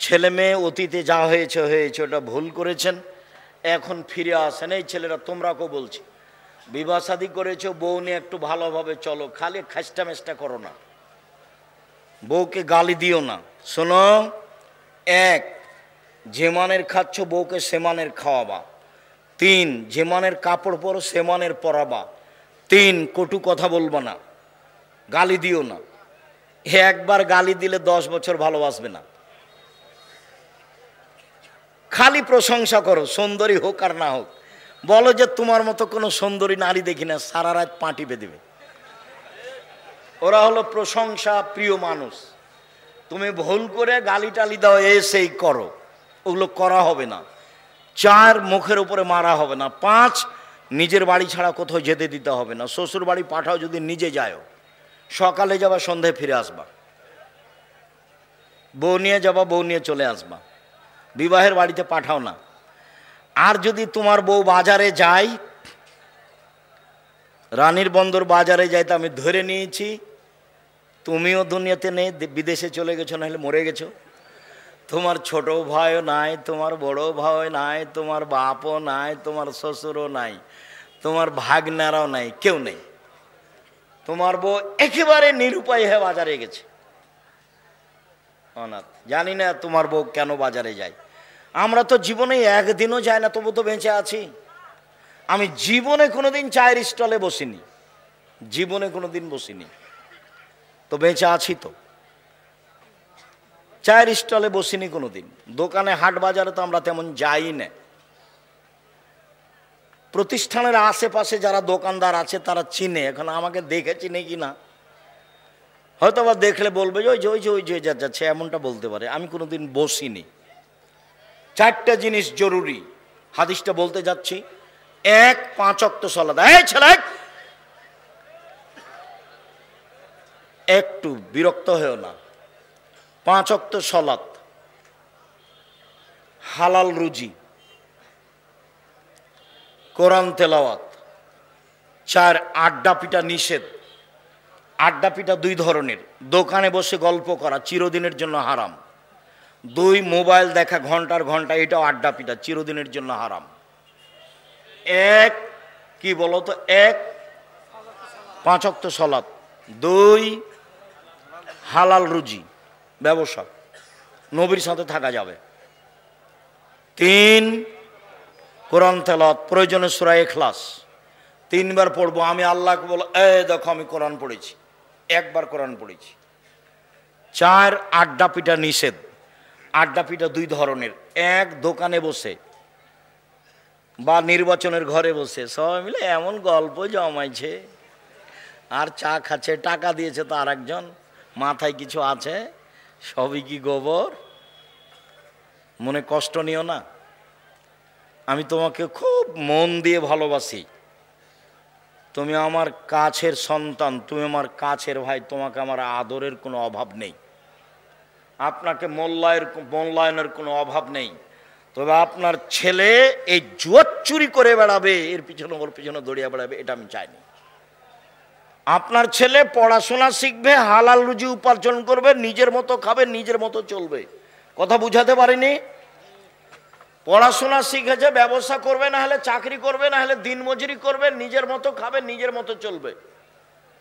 ছেলে মেয়ে অতীতে যা হয়েছে হয়েছে, ওটা ভুল করেছেন, এখন ফিরে আসেন। এই ছেলেরা তোমরাকেও বলছি, বিবাহ শাদী করেছো, বউ নিয়ে একটু ভালোভাবে চলো, খালি খাস্টা মেস্টা করো না, বউকে গালি দিও না। শোনো, এক, যে মানের খাচ্ছ বউকে সে মানের খাওয়াবা। 3, যে মানের কাপড় পরো সে মানের পরাবা। 3, কটু কথা বলবা না, গালি দিও না। একবার গালি দিলে 10 বছর ভালোবাসবে না। খালি প্রশংসা করো, সুন্দরী হোক আর না হোক, বলো যে তোমার মতো কোনো সুন্দরী নারী দেখি না, সারা রাত পা টিপে দেবে। ওরা হলো প্রশংসা প্রিয় মানুষ। তুমি ভুল করে গালি টালি দাও, সেই করো, ওগুলো করা হবে না। 4, মুখের উপরে মারা হবে না। 5, নিজের বাড়ি ছাড়া কোথাও যেতে দিতে হবে না। শ্বশুর বাড়ি পাঠাও যদি নিজে যাও, সকালে যাবা সন্ধ্যায় ফিরে আসবা, বউ নিয়ে যাবা বউ নিয়ে চলে আসবা, বিবাহের বাড়িতে পাঠাও না। আর যদি তোমার বউ বাজারে যায়, রানীর বন্দর বাজারে যায়, তো আমি ধরে নিয়েছি তুমিও দুনিয়াতে নেই, বিদেশে চলে গেছো, নাহলে মরে গেছো। তোমার ছোট ভাইও নাই, তোমার বড় ভাই নাই, তোমার বাপও নাই, তোমার শ্বশুরও নাই, তোমার ভাগনারাও নাই, কেউ নেই। তোমার বউ একেবারে নিরুপায় হয়ে বাজারে গেছে, অনাথ। জানি না তোমার বউ কেন বাজারে যায়। আমরা তো জীবনে একদিনও যাই না, তবু তো বেঁচে আছি। আমি জীবনে কোনোদিন চায়ের স্টলে বসিনি, জীবনে কোনোদিন বসিনি, তো বেঁচে আছি। তো চায়ের স্টলে বসিনি কোনোদিন, দোকানে হাট বাজারে তো আমরা তেমন যাই না। প্রতিষ্ঠানের আশেপাশে যারা দোকানদার আছে তারা চিনে, এখন আমাকে দেখে চিনে কি না হয়তো বা দেখলে বলবে যে ওই যে ওই যে ওই যে যাচ্ছে, এমনটা বলতে পারে। আমি কোনোদিন বসিনি। 4টা জিনিস জরুরি, হাদিসটা বলতে যাচ্ছি। 1, 5 ওয়াক্ত সালাত। এই ছেলে, একটু বিরক্ত হয়েও না। 5 ওয়াক্ত সালাত, হালাল রুজি, কোরআন তেলাওয়াত। 4, আড্ডা পিটা নিষেধ। আড্ডা পিটা 2 ধরনের, দোকানে বসে গল্প করা চিরদিনের জন্য হারাম। 2, মোবাইল দেখা ঘন্টার ঘন্টা, এটাও আড্ডা পিটা, চিরদিনের জন্য হারাম। 1, কি বলো তো? 1, 5 ওয়াক্ত সালাত। 2, হালাল রুজি, ব্যবসা, নবীর সাথে থাকা যাবে। 3, কোরআন তেলাওয়াত, প্রয়োজনে সূরা ইখলাস 3 বার পড়বো। আমি আল্লাহকে বলো, এই দেখো আমি কোরআন পড়েছি, 1 বার কোরআন পড়েছি। 4, আড্ডা পিটা নিষেধ। আড্ডা পিটা 2 ধরনের। 1, দোকানে বসে বা নির্বাচনের ঘরে বসে সবাই মিলে এমন গল্প জমাইছে আর চা খাচ্ছে, টাকা দিয়েছে তো আরেকজন, মাথায় কিছু আছে, সবই কি গোবর। মনে কষ্ট নিও না, আমি তোমাকে খুব মন দিয়ে ভালোবাসি, তুমি আমার কাছের সন্তান, তুমি আমার কাছের ভাই, তোমাকে আমার আদরের কোনো অভাব নেই, আপনাকে মূল্যায়নের কোনো অভাব নেই। তবে আপনার ছেলে এই জুয়া চুরি করে বেড়াবে, এর পিছনে ওর পিছনে দৌড়িয়ে বেড়াবে, এটা আমি চাইনি। আপনার ছেলে পড়াশোনা শিখবে, হালাল রুজি উপার্জন করবে, নিজের মতো খাবে, নিজের মতো চলবে। কথা বুঝাতে পারিনি? পড়াশোনা শিখেছে, ব্যবসা করবে, না হলে চাকরি করবে, না হলে দিনমজুরি করবে, নিজের মতো খাবে, নিজের মতো চলবে।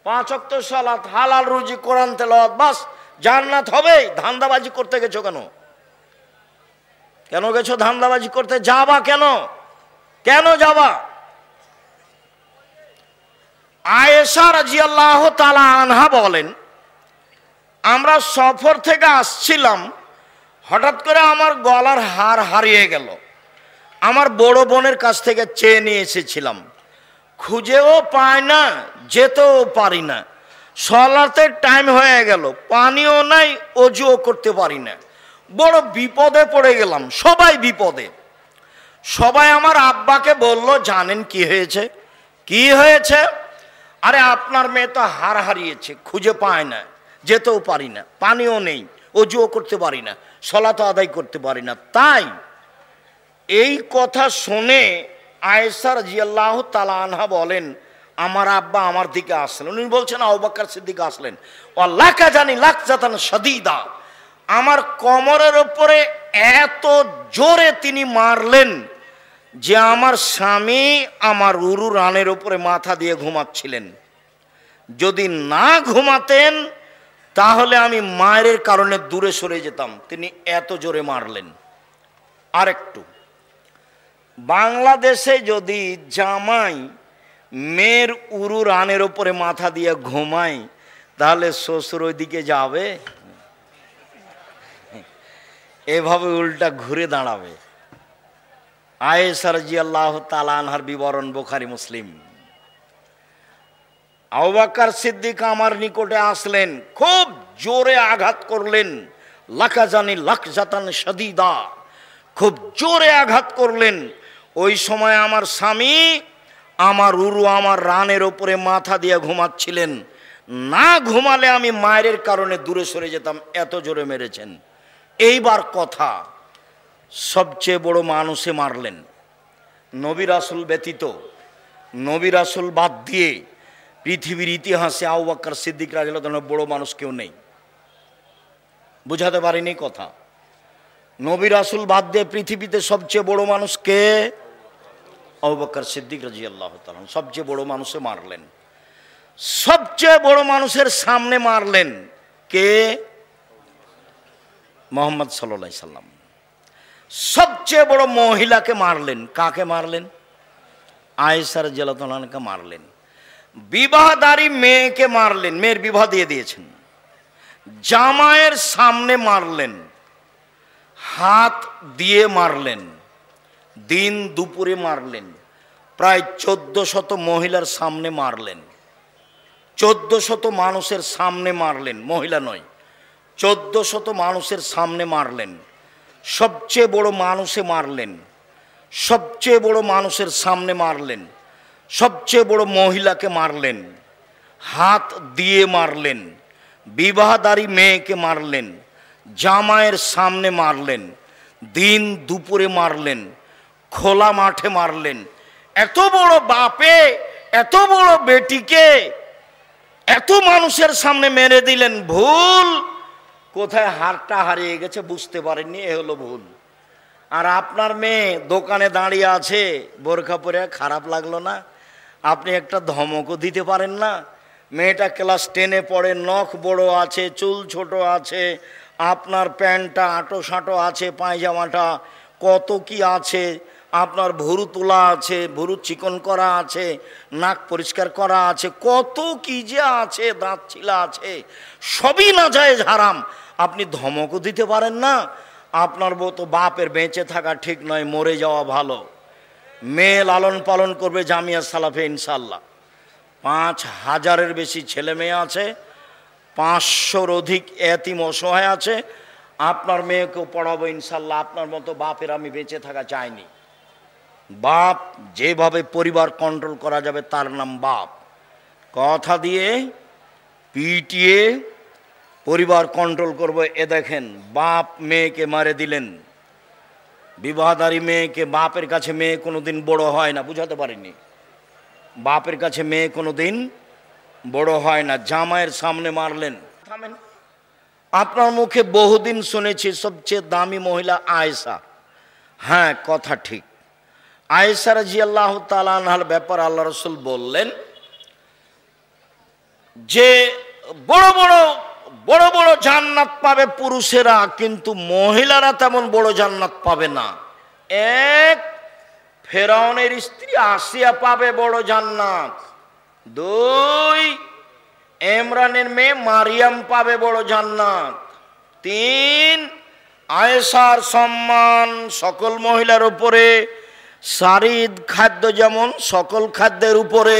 5 ওয়াক্ত সালাত, হালাল রুজি, কোরআন তেলাওয়াত, বাস জান্নাত হবে। ধান্দাবাজি করতে গেছো কেন? কেন গেছো ধান্দাবাজি করতে? যাবা কেন? কেন যাবা? আয়েশা রাদিয়াল্লাহু তাআলা আনহা বলেন, আমরা সফর থেকে আসছিলাম, হঠাৎ করে আমার গলার হার হারিয়ে গেল। আমার বড় বোনের কাছ থেকে চেয়ে নিয়ে এসেছিলাম, খুঁজেও পাই না, যেতেও পারি না। সালাতের টাইম হয়ে গেল, পানিও নাই, ওযুও করতে পারি না। বড় বিপদে পড়ে গেলাম, সবাই বিপদে। সবাই আমার আব্বাকে বলল, জানেন কি হয়েছে? কি হয়েছে? আরে আপনার মেয়ে তো হার হারিয়েছে, খুঁজে পায় না, যেতেও পারি না, পানিও নেই, ওযুও করতে পারি না, সালাত আদায় করতে পারি না। তাই এই কথা শুনে আয়েশা রাদিয়াল্লাহু তাআলা আনহা বলেন, আমার আব্বা আমার দিকে আসলেন। উনি বলছেন আবু বকর সিদ্দিক আসলেন, ওয়াল্লাকা জানি লাকজাতান শাদীদা, আমার কোমরের উপরে এত জোরে তিনি মারলেন যে আমার স্বামী আমার উরু রানের উপরে মাথা দিয়ে ঘুমাচ্ছিলেন। যদি না ঘুমাতেন তাহলে আমি মায়ের কারণে দূরে সরে যেতাম। তিনি এত জোরে মারলেন। আরেকটু, বাংলাদেশে যদি জামাই মেয়ের উরু রানের উপরে মাথা দিয়ে ঘুমায় তাহলে শ্বশুর ওইদিকে যাবে, এভাবে উল্টা ঘুরে দাঁড়াবে। আয়েশা রাদিয়াল্লাহু তাআলা আনহার বিবরণ বুখারী মুসলিম। আবু বকর সিদ্দিক আমার নিকটে আসলেন, খুব জোরে আঘাত করলেন, লাকাজানি লাকজাতান শাদীদা, খুব জোরে আঘাত করলেন। ওই সময় আমার স্বামী আমার উরু আমার রানের উপরে মাথা দিয়ে ঘুমাচ্ছিলেন। না ঘুমালে আমি মায়ের কারণে দূরে সরে যেতাম, এত জোরে মেরেছেন। এইবার কথা, সবচেয়ে বড় মানুষে মারলেন। নবী রাসূল ব্যতীত, নবী রাসূল বাদ দিয়ে পৃথিবীর ইতিহাসে আবু বকর সিদ্দিক রাদিয়াল্লাহু তাআলা বড় মানুষ কেউ নেই। বুঝাতে পারিনি কথা? নবী রাসূল বাদ দিয়ে পৃথিবীতে সবচেয়ে বড় মানুষ কে? আবু বকর সিদ্দিক রাদিয়াল্লাহু তাআলা। সবচেয়ে বড় মানুষে মারলেন, সবচেয়ে বড় মানুষের সামনে মারলেন কে? মুহাম্মদ সাল্লাল্লাহু আলাইহি সাল্লাম। সবচেয়ে বড় মহিলাকে মারলেন। কাকে মারলেন? আয়েশা রাদিয়াল্লাহু আনহাকে মারলেন। বিবাহদারী মেয়েকে মারলেন, মেয়ের বিবাহ দিয়ে দিয়েছেন। জামাইয়ের সামনে মারলেন, হাত দিয়ে মারলেন, দিন দুপুরে মারলেন, প্রায় 1400 মহিলার সামনে মারলেন, 1400 মানুষের সামনে মারলেন, মহিলা নয়, 1400 মানুষের সামনে মারলেন। সবচেয়ে বড় মানুষে মারলেন, সবচেয়ে বড় মানুষের সামনে মারলেন, সবচেয়ে বড় মহিলাকে মারলেন, হাত দিয়ে মারলেন, বিবাহদারী মেয়েকে মারলেন, জামাইয়ের সামনে মারলেন, দিন দুপুরে মারলেন, খোলা মাঠে মারলেন। এত বড় বাপে এত বড় বেটিকে এত মানুষের সামনে মেরে দিলেন। ভুল কোথায় হারটা হারিয়ে গেছে বুঝতে পারেননি, এ হলো ভুল। আর আপনার মেয়ে দোকানে দাঁড়িয়ে আছে বোরখা পরে, খারাপ লাগলো না? আপনি একটা ধমকও দিতে পারেন না? মেয়েটা ক্লাস 10-এ পড়ে, নখ বড় আছে, চুল ছোট আছে, আপনার প্যান্টটা আঁটো সাঁটো আছে, পায়জামাটা কত কি আছে, আপনার ভুরু তোলা আছে, ভুরু চিকন করা আছে, নাক পরিষ্কার করা আছে, কত কি যে আছে, দাঁত ছিলা আছে, সবই নাজায়েজ হারাম। আপনি ধমকও দিতে পারেন না? আপনার বউ তো বাপের বেঁচে থাকা ঠিক নয়, মরে যাওয়া ভালো। মেয়ে লালন পালন করবে জামিয়া সালাফে ইনশাল্লাহ। 5000-এর বেশি ছেলে মেয়ে আছে, 500-র অধিক এতিম অসহায় আছে। আপনার মেয়েকেও পড়াবো ইনশাল্লাহ। আপনার মতো বাপের আমি বেঁচে থাকা চাইনি। বাপ যেভাবে পরিবার কন্ট্রোল করা যাবে তার নাম বাপ। কথা দিয়ে পিটিয়ে পরিবার কন্ট্রোল করব, এ দেখেন বাপ মেয়েকে মারে দিলেন। বিবাহদারী মেয়েকে, বাপের কাছে মেয়ে কোনোদিন বড় হয় না, বুঝাতে পারিনি? বাপের কাছে মেয়ে কোনোদিন বড় হয় না। জামাইয়ের সামনে মারলেন। থামেন, আপনার মুখে বহুদিন শুনেছি সবচেয়ে দামি মহিলা আয়েশা। হ্যাঁ, কথা ঠিক। আয়েশা রাদিয়াল্লাহু তাআলা আনহার ব্যাপার আল্লাহ রাসূল বললেন যে বড় বড় বড় বড় জান্নাত পাবে পুরুষেরা, কিন্তু মহিলারা তেমন বড় জান্নাত পাবে না। এক, ফেরাউনের স্ত্রী আসিয়া পাবে বড় জান্নাত। 2, ইমরানের মেয়ে মারিয়াম পাবে বড় জান্নাত। 3, আয়েশার সম্মান সকল মহিলার উপরে, সারিদ খাদ্য যেমন সকল খাদ্যের উপরে।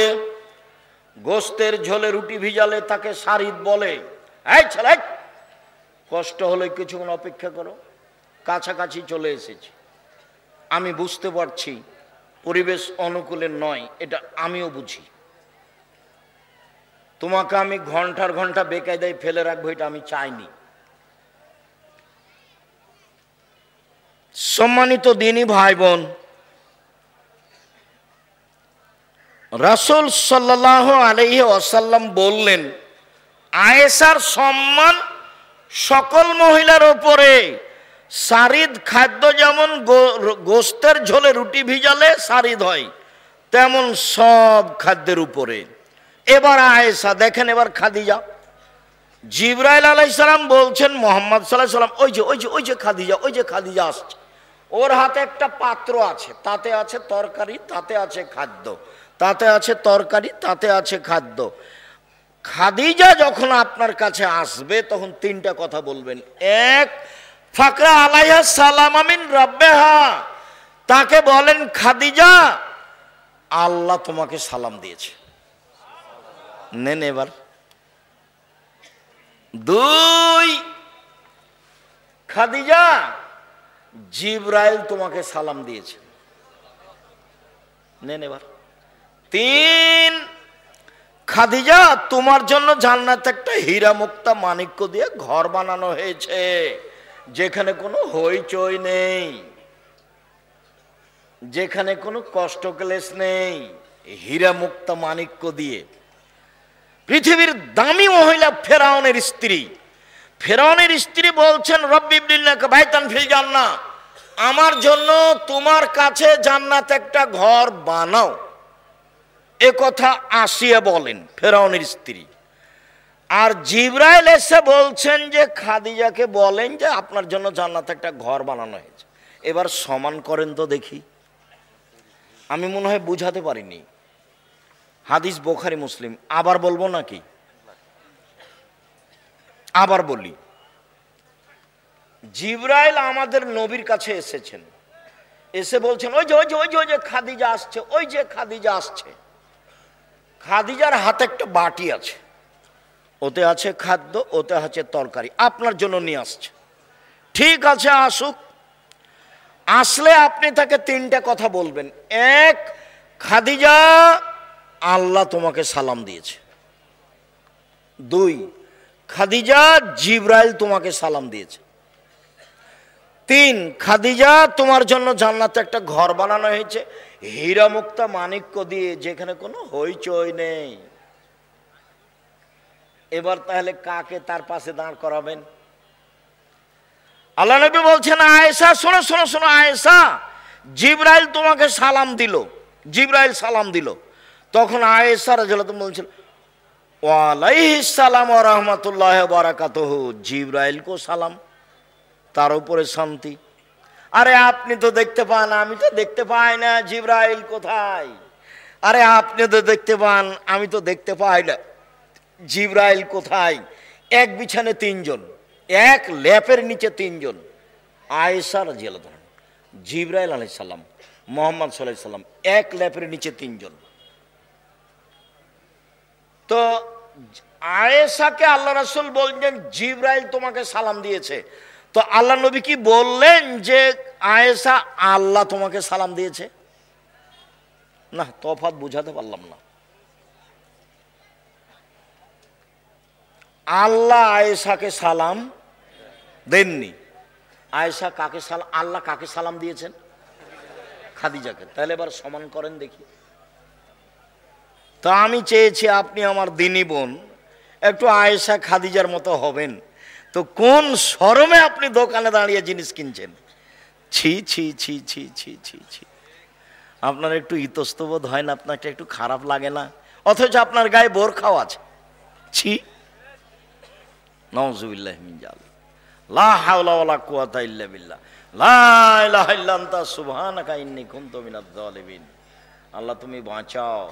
গোস্তের ঝোলে রুটি ভিজালে তাকে সারিদ বলে। এই ছেলে, কষ্ট হলে কিছুক্ষণ অপেক্ষা করো, কাছাকাছি চলে এসেছি। আমি বুঝতে পারছি পরিবেশ অনুকূলে নয়, এটা আমিও বুঝি। তোমাকে আমি ঘন্টার ঘন্টা বেকায়দায় ফেলে রাখবো, এটা আমি চাইনি। সম্মানিত দিনী ভাই বোন, রাসূল সাল্লাল্লাহু আলাইহি ওয়াসাল্লাম বললেন আয়েশার সম্মান সকল মহিলার ওপরে সারিদ খাদ্য, যেমন গোস্তের ঝোলে রুটি ভিজালে সারিদ হয়, তেমন সব খাদ্যের উপরে। এবার আয়েশা দেখেন, এবার খাদিজা, জিবরাইল আলাইহিস সালাম বলছেন মুহাম্মদ সাল্লাল্লাহু আলাইহি সাল্লাম, ওই যে খাদিজা, ওই যে খাদিজা আসছে, ওর হাতে একটা পাত্র আছে, তাতে আছে তরকারি, তাতে আছে খাদ্য, তাতে আছে তরকারি, তাতে আছে খাদ্য। খাদিজা যখন আপনার কাছে আসবে তখন তিনটা কথা বলবেন। এক, ফাকরা আলাইহা সালাম মিন রাব্বিহা, তাকে বলেন খাদিজা আল্লাহ তোমাকে সালাম দিয়েছে। নেন এবার। দুই, খাদিজা জিবরাইল তোমাকে সালাম দিয়েছে। নেন এবার। তিন, খাদিজা তোমার জন্য জান্নাতে একটা হীরা মুক্তা মানিক্য দিয়ে ঘর বানানো হয়েছে, যেখানে কোনো হইচই নেই, যেখানে কোনো কষ্ট ক্লেশ নেই, হীরা মুক্তা মানিক্য দিয়ে। পৃথিবীর দামি মহিলা ফেরাউনের স্ত্রী, ফেরাউনের স্ত্রী বলছেন রব্বি ইবনিল্লাকা বাইতান ফিল জান্নাহ, আমার জন্য তোমার কাছে জান্নাতে একটা ঘর বানাও। এ কথা আসিয়া বলেন ফেরাউনের স্ত্রী। আর জিবরাইল এসে বলছেন যে খাদিজাকে বলেন যে আপনার জন্য জান্নাতে একটা ঘর বানানো হয়েছে। এবার সমান করেন তো দেখি। আমি মনে হয় বুঝাতে পারিনি। হাদিস বুখারী মুসলিম। আবার বলবো নাকি? আবার বলি। জিবরাইল আমাদের নবীর কাছে এসেছেন, এসে বলছেন ওই যে খাদিজা আসছে, ওই যে খাদিজা আসছে। খাদিজার হাতে একটা বাটি আছে, ওতে আছে খাদ্য, ওতে আছে তরকারি, আপনার জন্য নিয়ে আসছে। ঠিক আছে, আসুক। আসলে আপনি তাকে তিনটা কথা বলবেন। এক, খাদিজা আল্লাহ তোমাকে সালাম দিয়েছে। দুই, খাদিজা জিবরাইল তোমাকে সালাম দিয়েছে। তিন, খাদিজা তোমার জন্য জান্নাতে একটা ঘর বানানো হয়েছে হীরা মুক্তা মানিক্য দিয়ে, যেখানে কোনো হইচই নেই। এবার তাহলে কাকে তার পাশে দাঁড় করাবেন? আল্লাহ নবী বলছেন আয়েশা শোনো আয়েশা, জিবরাইল তোমাকে সালাম দিল, জিবরাইল সালাম দিল। তখন আয়েশা রাদিয়াল্লাহু আনহা বলছেন ওয়া আলাইহিস সালাম ওয়া রাহমাতুল্লাহি ওয়া বারাকাতুহু, জিবরাইল কো সালাম, তার উপরে শান্তি। আরে আপনি তো দেখতে পান, আমি তো দেখতে পাই না, জিবরাইল কোথায়? আরে আপনি তো দেখতে পান, আমি তো দেখতে পাই না, জিবরাইল কোথায়? এক বিছানে তিনজন, এক ল্যাপের নিচে তিনজন, আয়েশা রাদিয়াল্লাহু আনহা, জিবরাইল আলাইহিস সালাম, মুহাম্মদ সাল্লাল্লাহু আলাইহি সাল্লাম, এক ল্যাপের নিচে তিনজন। তো আয়েশাকে আল্লাহ রাসূল বললেন জিবরাইল তোমাকে সালাম দিয়েছে। তো আল্লাহ নবী কি বললেন যে আয়েশা আল্লাহ তোমাকে সালাম দিয়েছে? না, তফাৎ বুঝাতে পারলাম না। আল্লাহ আয়েশাকে সালাম দেননি। আয়েশা কাকে সালাম, আল্লাহ কাকে সালাম দিয়েছেন? খাদিজাকে। তাহলে এবার সমান করেন দেখি। তো আমি চেয়েছি আপনি আমার দিনী বোন, একটু আয়েশা খাদিজার মতো হবেন। তো কোন শরমে আপনি দোকানে দাঁড়িয়ে জিনিস কিনছেন? ছি ছি ছি ছি ছি ছি ছি। আপনার একটু ইতস্তবোধ হয় না? আপনাকে একটু খারাপ লাগে না? অথচ আপনার গায়ে বোরখাও আছে। ছি, নাউযুবিল্লাহি মিন যালিক। লা হাওলা ওয়ালা কুওয়াতা ইল্লা বিল্লাহ। লা ইলাহা ইল্লা আনতা সুবহানাকা ইন্নী কুনতু মিনাজ জালিমিন। আল্লাহ তুমি বাঁচাও।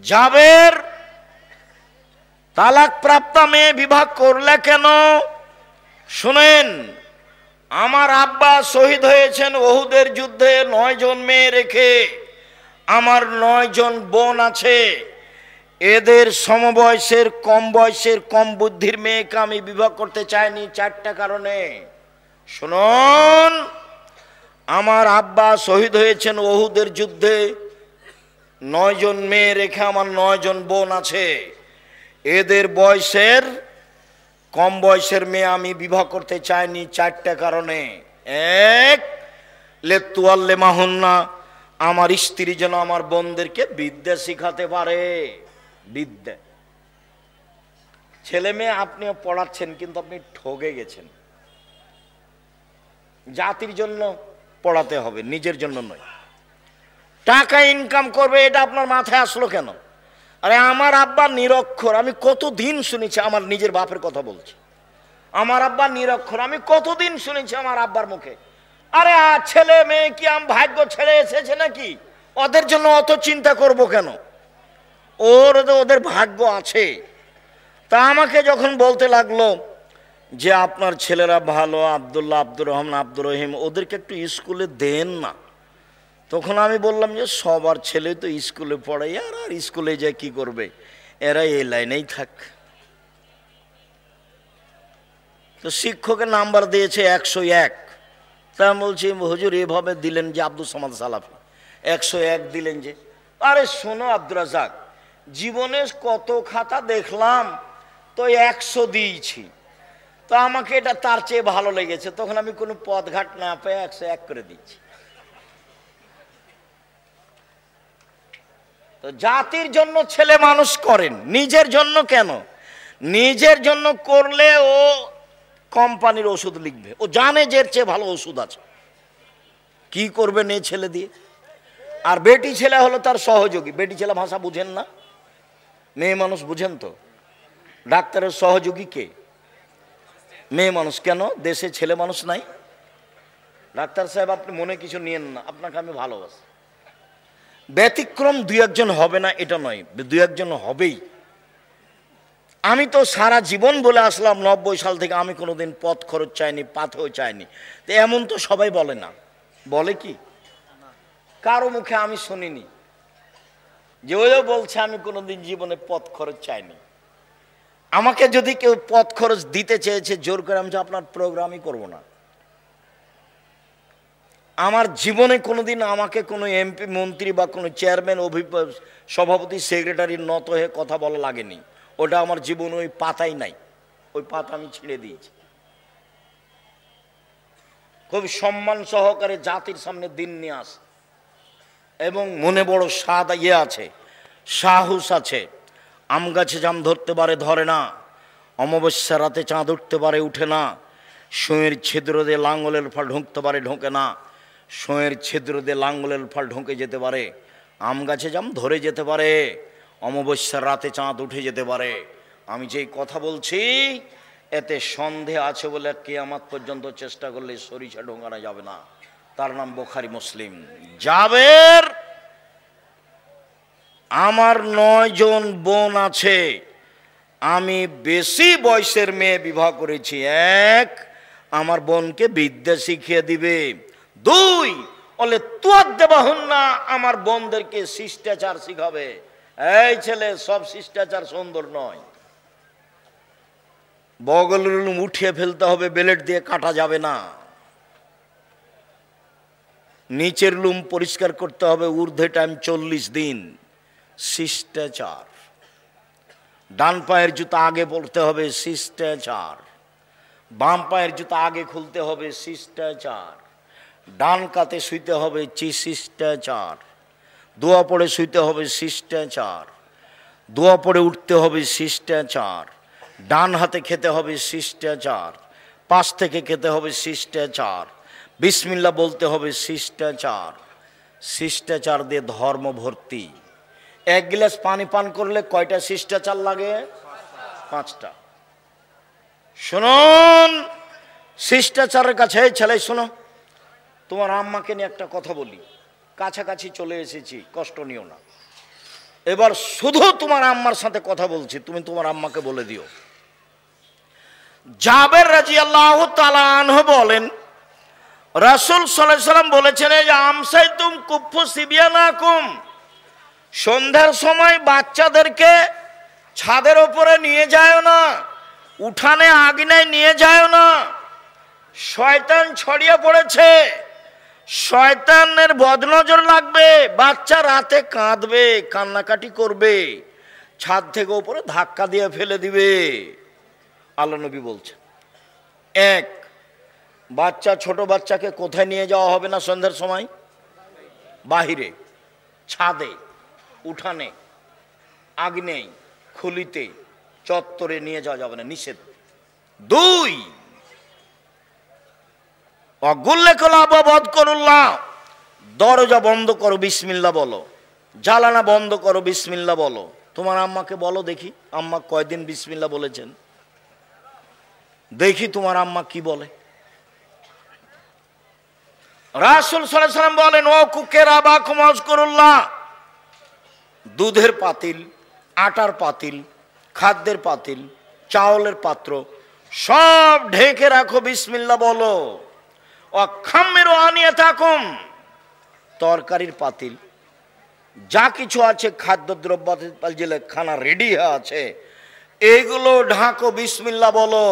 জাবের তালাক প্রাপ্তা মেয়ে বিবাহ করলে কেন? শুনেন, আমার আব্বা শহীদ হয়েছেন ওহুদের যুদ্ধে 9 জন মেয়ে রেখে। আমার 9 জন বোন আছে, এদের সমবয়সের, কম বয়সের, কম বুদ্ধির মেয়েকে আমি বিবাহ করতে চাইনি 4টা কারণে। শুনুন, আমার আব্বা শহীদ হয়েছেন ওহুদের যুদ্ধে, 9 জন মেয়ে রেখে আমার 9 জন বোন আছে। এদের বয়সের, কম বয়সের মেয়ে আমি বিবাহ করতে চাইনি 4টা কারণে। এক, লেতুয়াল্লে মাহুন্না, আমার স্ত্রী যেন আমার বোনদেরকে বিদ্যা শিখাতে পারে, বিদ্যা। ছেলে মেয়ে আপনিও পড়াচ্ছেন, কিন্তু আপনি ঠকে গেছেন। জাতির জন্য পড়াতে হবে, নিজের জন্য নয়। টাকা ইনকাম করবে, এটা আপনার মাথায় আসলো কেন? আরে আমার আব্বা নিরক্ষর, আমি কতদিন শুনেছি, আমার নিজের বাপের কথা বলছি। আমার আব্বা নিরক্ষর, আমি কতদিন শুনেছি আমার আব্বার মুখে। আরে ছেলে মেয়ে কি আমি ভাগ্য ছেড়ে এসেছে নাকি? ওদের জন্য অত চিন্তা করব কেন? ওদের ভাগ্য আছে। তা আমাকে যখন বলতে লাগলো যে আপনার ছেলেরা ভালো, আব্দুল্লাহ, আব্দুর রহমান, আব্দুর রহিম, ওদেরকে একটু স্কুলে দেন না। তখন আমি বললাম যে সবার ছেলে তো স্কুলে পড়ে, আর স্কুলে যায় কি করবে, এরা এই লাইনেই থাক। তো শিক্ষকের নাম্বার দিয়েছে 101। তা আমি বলছি হুজুর এভাবে দিলেন যে আব্দুল সামাদ সালাফি 101 দিলেন যে? আরে শোনো আব্দুর রাজ্জাক, জীবনে কত খাতা দেখলাম, তো 100 দিয়েছি, তো আমাকে এটা তার চেয়ে ভালো লেগেছে। তখন আমি কোনো পথঘাট না পেয়ে 101 করে দিচ্ছি। তো জাতির জন্য ছেলে মানুষ করেন, নিজের জন্য কেন? নিজের জন্য করলে ও কোম্পানির ওষুধ লিখবে, ও জানে যে এর চেয়ে ভালো ওষুধ আছে। কি করবে নে ছেলে দিয়ে? আর বেটি ছেলে হলো তার সহযোগী। বেটি ছেলে ভাষা বুঝেন না, মেয়ে মানুষ বুঝেন তো। ডাক্তারের সহযোগী কে? মেয়ে মানুষ। কেন দেশে ছেলে মানুষ নাই? ডাক্তার সাহেব আপনি মনে কিছু নিয়েন না, আপনাকে আমি ভালোবাসি। ব্যতিক্রম দুই একজন হবে না এটা নয়, দুই একজন হবেই। আমি তো সারা জীবন বলে আসলাম 90 সাল থেকে আমি কোনোদিন পথ খরচ চাইনি, পাথেও চাইনি। তো এমন তো সবাই বলে না, বলে কি? কারো মুখে আমি শুনিনি যে ওইও বলছে আমি কোনোদিন জীবনে পথ খরচ চাইনি। আমাকে যদি কেউ পথ খরচ দিতে চেয়েছে জোর করে, আমি আপনার প্রোগ্রামই করব না। আমার জীবনে কোনোদিন আমাকে কোনো এমপি, মন্ত্রী বা কোনো চেয়ারম্যান, সভাপতি, সেক্রেটারির নত হয়ে কথা বলা লাগেনি। ওটা আমার জীবনে ওই পাতাই নাই, ওই পাতা আমি ছিঁড়ে দিয়েছি। খুব সম্মান সহকারে জাতির সামনে দিন নিয়ে আস, এবং মনে বড় স্বাদ আছে, সাহস আছে। আম গাছে জাম ধরতে পারে, ধরে না। অমাবস্যা রাতে চাঁদ উঠতে পারে, উঠে না। সুঁয়ের ছিদ্র দিয়ে লাঙ্গলের ফল ঢুকতে পারে, ঢোকে না। সুঁয়ের ছিদ্র দিয়ে লাঙ্গলের ফল ঢুকে যেতে পারে। আম গাছে জাম ধরে যেতে পারে, অমাবস্যার রাতে চাঁদ উঠে যেতে পারে। আমি যেই কথা বলছি এতে সন্দেহ আছে বলে কিয়ামত পর্যন্ত চেষ্টা করলে সরিষা ঢোকানো যাবে না। তার নাম বুখারী, মুসলিম। জাবের, আমার 9 জন বোন আছে, আমি বেশি বয়সের মেয়ে বিবাহ করেছি। 1, আমার বোনকে বিদ্যা শিখিয়ে দিবে। 2, বলে তুয়ার দেবাহুন না, আমার বোনদেরকে শিষ্টাচার শিখাবে। এই ছেলে, সব শিষ্টাচার সুন্দর নয়। বগলের লুম উঠিয়ে ফেলতে হবে, বেলেট দিয়ে কাটা যাবে না। নিচের লুম পরিষ্কার করতে হবে, ঊর্ধ্বে টাইম 40 দিন। শিষ্টাচার। ডান পায়ের জুতা আগে পরতে হবে, শিষ্টাচার। বাম পায়ের জুতা আগে খুলতে হবে, শিষ্টাচার। ডান কাতে শুইতে হবে, শিষ্টাচার। দোয়া পড়ে শুইতে হবে, শিষ্টাচার। দোয়া পড়ে উঠতে হবে, শিষ্টাচার। ডান হাতে খেতে হবে, শিষ্টাচার। পাশ থেকে খেতে হবে, শিষ্টাচার। বিসমিল্লাহ বলতে হবে, শিষ্টাচার। শিষ্টাচার দিয়ে ধর্ম ভর্তি। 1 গ্লাস পানি পান করলে কয়টা শিষ্টাচার লাগে? 5টা। শুনুন শিষ্টাচারের কাছে। এই ছেলে শোনো, তোমার আম্মাকে নিয়ে একটা কথা বলি। কাছাকাছি চলে এসেছি, কষ্ট নিও না। এবার শুধু তোমার আম্মার সাথে কথা বলছি, তুমি তোমার আম্মাকে বলে দিও। জাবের রাদিয়াল্লাহু তাআলা আনহু বলেন, রাসূল সাল্লাল্লাহু আলাইহি সাল্লাম বলেছেন, এই আমসাইতুম কুফফু সিবিয়ানাকুম, সন্ধ্যার সময় বাচ্চাদেরকে ছাদের উপরে নিয়ে যায় না, উঠানে আঙিনায় নিয়ে যায় না। শয়তান ছড়িয়ে পড়েছে, শয়তানের বদনজর লাগবে। বাচ্চা রাতে কাঁদবে, কান্নাকাটি করবে, ছাদ থেকে উপরে ধাক্কা দিয়ে ফেলে দিবে। আল্লাহ নবী বলছেন। 1, বাচ্চা, ছোট বাচ্চাকে কোথায় নিয়ে যাওয়া হবে না সন্ধ্যার সময়? বাহিরে, ছাদে, উঠানে, আগ্নেয়, খুলিতে, চত্বরে নিয়ে যাওয়া যাবে না, নিষেধ। 2, দরজা বন্ধ করো বিসমিল্লাহ বলো, জ্বালানা বন্ধ করো বিসমিল্লাহ বলো। তোমার আম্মাকে বলো দেখি, আম্মা কয়দিন বিসমিল্লাহ বলেছেন, দেখি তোমার আম্মা কি বলে। রাসূল সাল্লাল্লাহু আলাইহি ওয়াসাল্লাম বলেন, ও কুকের আবাকুম আযকুরুল্লাহ, দুধের পাতিল, আটার পাতিল, খাদ্যের পাতিল, চাউলের পাত্র সব ঢেকে রাখো বিসমিল্লাহ বলো। অখাম্মিরু আনিয়াতাকুম, তরকারির পাতিল যা কিছু আছে, খাদ্যদ্রব্য যেগুলো খানা রেডি আছে, এগুলো ঢাকো বিসমিল্লাহ বলো।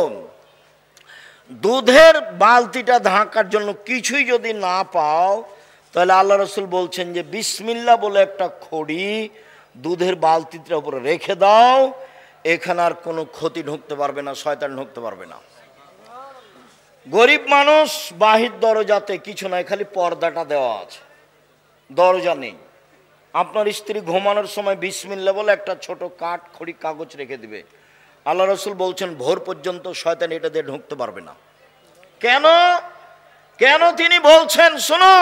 দুধের বালতিটা ঢাকার জন্য কিছুই যদি না পাও, তাহলে আল্লাহ রাসূল বলছেন যে বিসমিল্লাহ বলে একটা খড়ি দুধের বালতিটার উপরে রেখে দাও, এখানে আর কোনো ক্ষতি ঢুকতে পারবে না, শয়তান ঢুকতে পারবে না। গরিব মানুষ, বাহির দরজাতে কিছু নাই, খালি পর্দাটা দেওয়া আছে, দরজা নেই। আপনার স্ত্রী ঘুমানোর সময় বিসমিল্লাহ বলে একটা ছোট কাঠ খড়ি কাগজ রেখে দিবে। আল্লাহ রাসূল বলছেন ভোর পর্যন্ত শয়তান এটা দিয়ে ঢুকতে পারবে না। কেন কেন তিনি বলছেন? শোনো,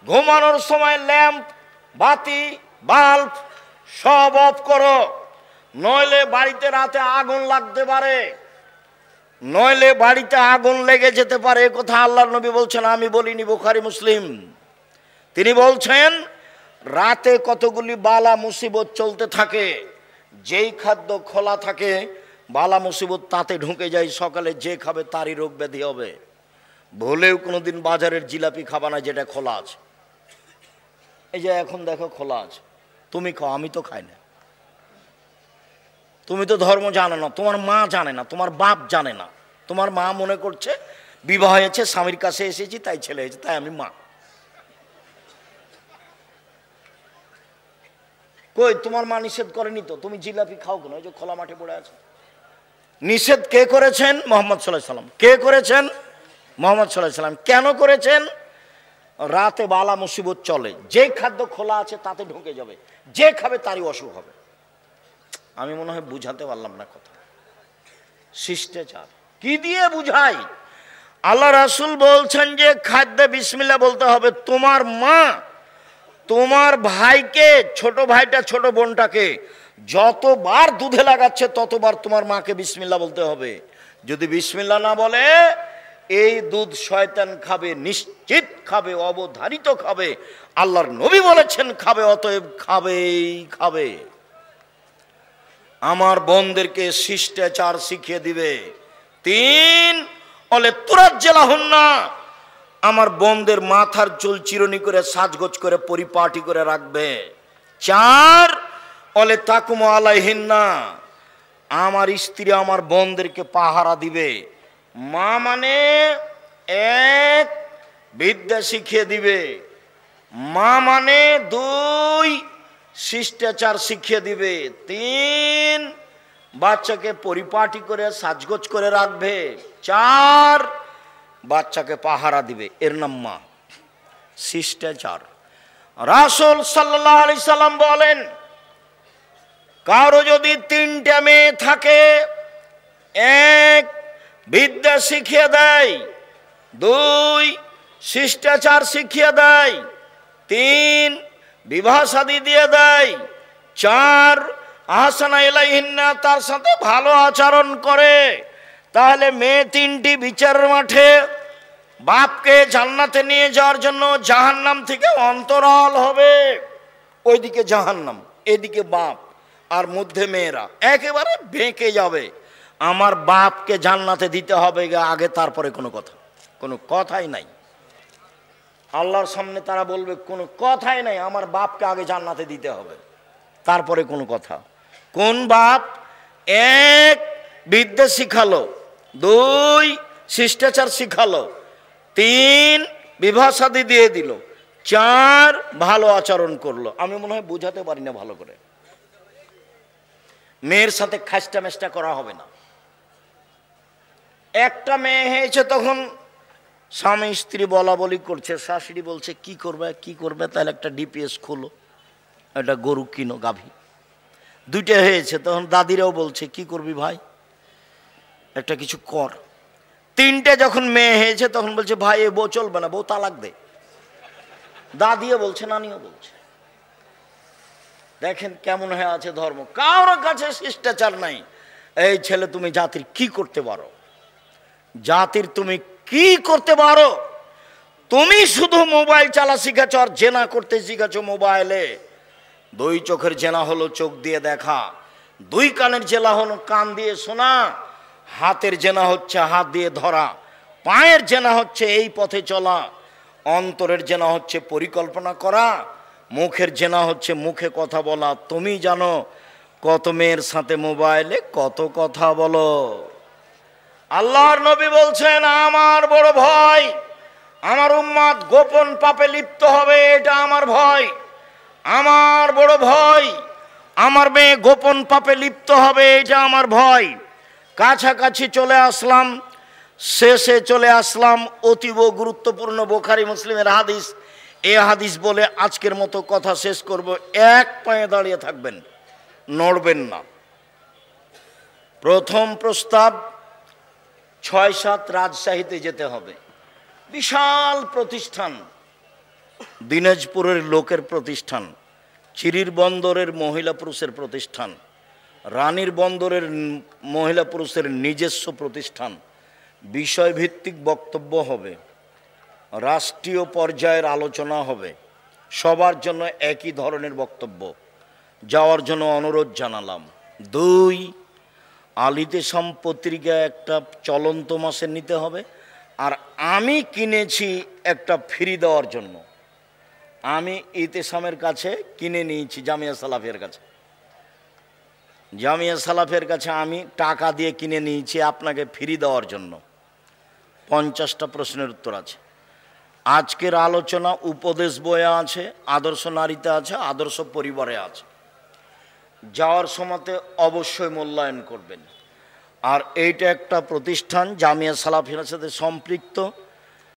ঘুমানোর সময় ল্যাম্প, বাতি, বাল্ব সব অফ করো, নইলে বাড়িতে রাতে আগুন লাগতে পারে, নইলে বাড়িতে আগুন লেগে যেতে পারে। এ কথা আল্লাহর নবী বলছেন, আমি বলিনি, বুখারী মুসলিম। তিনি বলছেন রাতে কতগুলি বালা মুসিবত চলতে থাকে, যেই খাদ্য খোলা থাকে বালা মুসিবত তাতে ঢুকে যায়, সকালে যে খাবে তারই রোগ ব্যাধি হবে। ভুলেও কোনোদিন বাজারের জিলাপি খাবা না যেটা খোলা আছে। এই যে এখন দেখো খোলা আছে, তুমি খাও, আমি তো খাই না। তুমি তো ধর্ম জানো না, তোমার মা জানে না, তোমার বাপ জানে না। তোমার মা মনে করছে বিবাহ হয়েছে, স্বামীর কাছে এসেছি তাই ছেলে হয়েছে, তাই আমি মা। কই, তোমার মা নিষেধ করেনি তো, তুমি জিলাপি খাও কেন? ওই যে খোলা মাঠে পড়ে আছে। নিষেধ কে করেছেন? মুহাম্মদ সাল্লাল্লাহু আলাইহি সাল্লাম। কে করেছেন? মুহাম্মদ সাল্লাল্লাহু আলাইহি সাল্লাম। কেন করেছেন? রাতে বালা মুসিবত চলে, যে খাদ্য খোলা আছে তাতে ঢুকে যাবে, যে খাবে তারই অসুখ হবে। আমি মনে হয় বুঝাতে পারলাম না কথা। শিষ্টাচার কি দিয়ে বুঝাই? আল্লাহ রাসূল বলছেন যে খাদ্যে বিসমিল্লাহ বলতে হবে। তোমার মা তোমার ভাইকে, ছোট ভাইটা ছোট বোনটাকে যতবার দুধে লাগাচ্ছে ততবার তোমার মাকে বিসমিল্লাহ বলতে হবে। যদি বিসমিল্লাহ না বলে, এই দুধ শয়তান খাবে, নিশ্চিত খাবে, অবধারিত খাবে। আল্লাহর নবী বলেছেন খাবে, অতএব খাবেই খাবে। আমার বোনদেরকে শিষ্টাচার শিখিয়ে দিবে। 3, অলে তুরাজ্জালাহুন্না, আমার বোনদের মাথার চুল চিরুনি করে সাজগোজ করে পরিপাটি করে রাখবে। 4, অলে তাকুম আলাইহিন্না, আমার স্ত্রী আমার বোনদেরকে পাহারা দিবে। মা মানে 1, বিদ্যা শিখিয়ে দিবে। মা মানে 2, শিষ্টাচার শিখিয়ে দিবে। 3, বাচ্চাকে পরিপাটি করে সাজগোজ করে রাখবে। 4, বাচ্চাকে পাহারা দিবে। এর নাম মা, শিষ্টাচার। রাসূল সাল্লাল্লাহু আলাইহি সাল্লাম বলেন, কারো যদি 3টা মেয়ে থাকে, 1, বিদ্যা শিখিয়ে দেয়, 2, শিষ্টাচার শিখিয়ে দেয়, 3, বিবাহ শাদী দিয়ে দেয়, 4, আহসানা ইলাইহিন্না, তার সাথে ভালো আচরণ করে, তাহলে মেয়ে 3টি বিচারের মাঠে বাপকে জান্নাতে নিয়ে যাওয়ার জন্য জাহান্নাম থেকে অন্তরাল হবে। ওইদিকে জাহান্নাম, এদিকে বাপ, আর মধ্যে মেয়েরা একেবারে বেঁকে যাবে। আমার বাপকে জান্নাতে দিতে হবে আগে, তারপরে কোনো কথাই নাই। আল্লাহর সামনে তারা বলবে কোনো কথাই নাই, আমার বাপকে আগে জান্নাতে দিতে হবে, তারপরে কোনো কথা। কোন বাপ? 1, বিদ্যা শিখালো, 2, শিষ্টাচার শিখালো, 3, বিবাহ শাদী দিয়ে দিল, 4, ভালো আচরণ করলো। আমি মনে হয় বুঝাতে পারি না ভালো করে। মেয়ের সাথে খাস্টা মেষ্টা করা হবে না। একটা মেয়ে হয়েছে, তখন স্বামী স্ত্রী বলা বলি করছে, শাশুড়ি বলছে কি করবে, তাহলে একটা ডিপিএস খোলো, একটা গরু কিনো, গাভী, দুইটা হয়েছে, তখন দাদিরাও বলছে কি করবি ভাই, একটা কিছু কর। তিনটে যখন মেয়ে হয়েছে তখন বলছে ভাই এ বউ চলবে না, বউ তালাক দে। দাদিও বলছে, নানিও বলছে। দেখেন কেমন হয়ে আছে ধর্ম, কারোর কাছে শিষ্টাচার নাই। এই ছেলে তুমি জাতির কি করতে পারো, জাতির তুমি কি করতে পারো? তুমি শুধু মোবাইল চালা শিখেছ আর জেনা করতে শিখেছ মোবাইলে। দুই চোখের জেনা হলো চোখ দিয়ে দেখা, দুই কানের জেলা হলো কান দিয়ে শোনা, হাতের জেনা হচ্ছে হাত দিয়ে ধরা, পায়ের জেনা হচ্ছে এই পথে চলা, অন্তরের জেনা হচ্ছে পরিকল্পনা করা, মুখের জেনা হচ্ছে মুখে কথা বলা। তুমি জানো কত মেয়ের সাথে মোবাইলে কত কথা বলো। আল্লাহর নবী বলছেন আমার বড় ভয়, আমার উম্মাত গোপন পাপে লিপ্ত হবে, এটা আমার ভয়। আমার বড় ভয়, আমার মেয়ে গোপন পাপে লিপ্ত হবে, এটা আমার ভয়। কাছাকাছি চলে আসলাম, শেষে চলে আসলাম। অতীব গুরুত্বপূর্ণ বুখারী মুসলিমের হাদিস। এই হাদিস বলে আজকের মতো কথা শেষ করব। এক পায়ে দাঁড়িয়ে থাকবেন, নড়বেন না। প্রথম প্রস্তাব, ৬-৭ রাজশাহীতে যেতে হবে। বিশাল প্রতিষ্ঠান, দিনাজপুরের লোকের প্রতিষ্ঠান, চিরির বন্দরের মহিলা পুরুষের প্রতিষ্ঠান, রানীর বন্দরের মহিলা পুরুষের নিজস্ব প্রতিষ্ঠান। বিষয়ভিত্তিক বক্তব্য হবে, রাষ্ট্রীয় পর্যায়ের আলোচনা হবে, সবার জন্য একই ধরনের বক্তব্য। যাওয়ার জন্য অনুরোধ জানালাম। ২, আলিতেসাম পত্রিকা একটা চলন্ত মাসে নিতে হবে। আর আমি কিনেছি একটা ফ্রি দেওয়ার জন্য, আমি ইতেসামের কাছে কিনে নিয়েছি, জামিয়া সালাফের কাছে। জামিয়া সালাফের কাছে আমি টাকা দিয়ে কিনে নিয়েছি আপনাকে ফ্রি দেওয়ার জন্য। 50টা প্রশ্নের উত্তর আছে। আজকের আলোচনা উপদেশ বইয়ে আছে, আদর্শ নারীতে আছে, আদর্শ পরিবারে আছে। যাওয়ার সময়তে অবশ্যই মূল্যায়ন করবেন। আর এইটা একটা প্রতিষ্ঠান জামিয়া সালাফিয়ার সাথে সম্পৃক্ত।